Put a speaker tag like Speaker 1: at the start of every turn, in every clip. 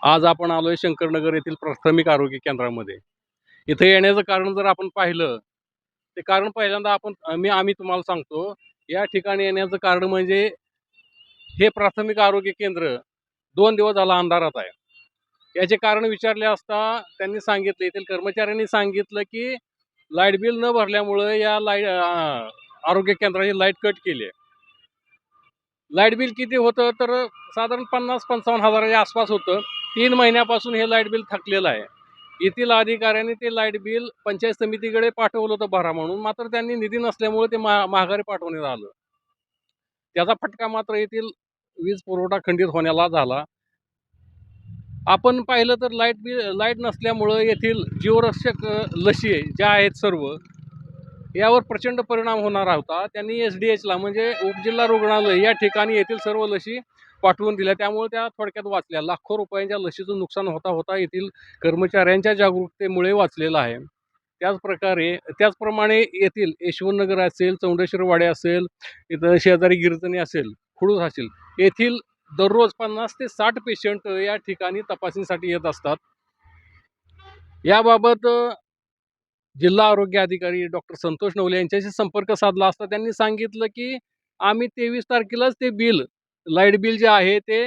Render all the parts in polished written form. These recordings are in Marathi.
Speaker 1: आज आपण आलोय शंकरनगर येथील प्राथमिक आरोग्य केंद्रामध्ये. इथे येण्याचं कारण जर आपण पाहिलं, ते कारण पहिल्यांदा आम्ही तुम्हाला सांगतो. या ठिकाणी येण्याचं कारण म्हणजे हे प्राथमिक आरोग्य केंद्र 2 दिवस झाला अंधारात आहे. याचे कारण विचारले असता त्यांनी सांगितलं, येथील कर्मचाऱ्यांनी सांगितलं की लाईट बिल न भरल्यामुळे या आरोग्य केंद्राची लाईट कट केली आहे. लाईट बिल किती होतं तर साधारण 50-55 हजाराच्या आसपास होतं. 3 महिन्यापासून हे लाईट बिल थकलेलं आहे. येथील अधिकाऱ्यांनी ते लाईट बिल पंचायत समितीकडे पाठवलं होतं भरा म्हणून, मात्र त्यांनी निधी नसल्यामुळे ते माघारी पाठवण्यात आलं. त्याचा फटका मात्र येथील वीज पुरवठा खंडित होण्याला झाला. आपण पाहिलं तर लाईट नसल्यामुळं येथील जीवरक्षक लशी ज्या आहेत सर्व, यावर प्रचंड परिणाम होणार होता. त्यांनी SDHला म्हणजे उपजिल्हा रुग्णालय या ठिकाणी येथील सर्व लशी पाठवून दिल्या. त्यामुळे त्या थोडक्यात वाचल्या. लाखो रुपयांच्या लशीचं नुकसान होता येथील कर्मचाऱ्यांच्या जागरूकतेमुळे वाचलेलं आहे. त्याचप्रमाणे येथील यशवंतनगर असेल, चौंडेश्वरवाडी असेल, इथं शेजारी गिरजणी असेल, खुडूस असेल, येथील दररोज 50 ते 60 पेशंट या ठिकाणी तपासणीसाठी येत असतात. याबाबत जिल्हा आरोग्य अधिकारी डॉक्टर संतोष नवले यांच्याशी संपर्क साधला असता त्यांनी सांगितलं की आम्ही 23 तारखेलाच ते लाईट बिल जे आहे ते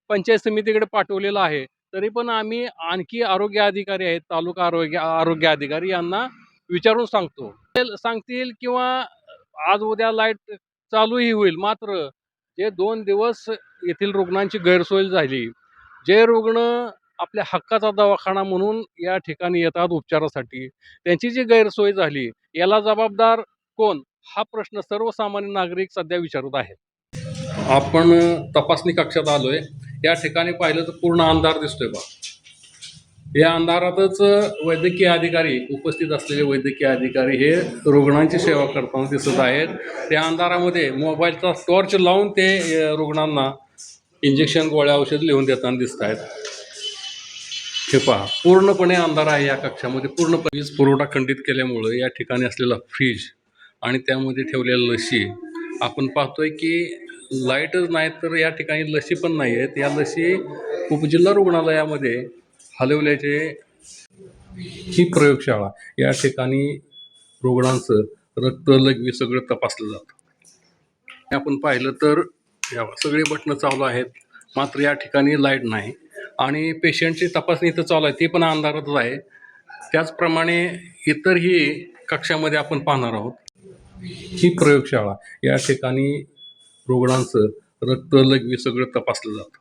Speaker 1: पंचायत समितीकडे पाठवलेलं आहे. तरी पण आम्ही आणखी आरोग्य अधिकारी आहेत, तालुका आरोग्य अधिकारी यांना विचारून सांगतील किंवा आज उद्या लाईट चालूही होईल. मात्र जे 2 दिवस येथील रुग्णांची गैरसोय झाली, जे रुग्ण आपल्या हक्काचा दवाखाना म्हणून या ठिकाणी येतात उपचारासाठी, त्यांची जी गैरसोय झाली, याला जबाबदार कोण हा प्रश्न सर्वसामान्य नागरिक सध्या विचारत आहेत. आपण तपासणी कक्षात आलोय. या ठिकाणी पाहिलं तर पूर्ण अंधार दिसतोय बा. या अंधारातच वैद्यकीय अधिकारी उपस्थित असलेले वैद्यकीय अधिकारी हे रुग्णांची सेवा करताना दिसत आहेत. त्या अंधारामध्ये मोबाईलचा टॉर्च लावून ते रुग्णांना इंजेक्शन, गोळ्या, औषध लिहून देताना दिसत आहेत. हे पहा, पूर्णपणे अंधार आहे या कक्षामध्ये. पूर्णपणे वीज पुरवठा खंडित केल्यामुळे या ठिकाणी असलेला फ्रीज आणि त्यामध्ये ठेवलेल्या लशी आपण पाहतोय की लाईटच नाही तर या ठिकाणी लशी पण नाही आहेत. या लशी उपजिल्हा रुग्णालयामध्ये हलवल्याचे ही प्रयोगशाळा. या ठिकाणी रुग्णांचं रक्त, लघवी सगळं तपासलं जातं. आपण पाहिलं तर सगळे बटणं चालू आहेत, मात्र या ठिकाणी लाईट नाही आणि पेशंटची तपासणी इथं चालू आहे, ती पण अंधारातच आहे. त्याचप्रमाणे इतरही कक्षामध्ये आपण पाहणार आहोत. ही प्रयोगशाळा. या ठिकाणी रुग्णांचं रक्त, लघवी सगळं तपासलं जातं.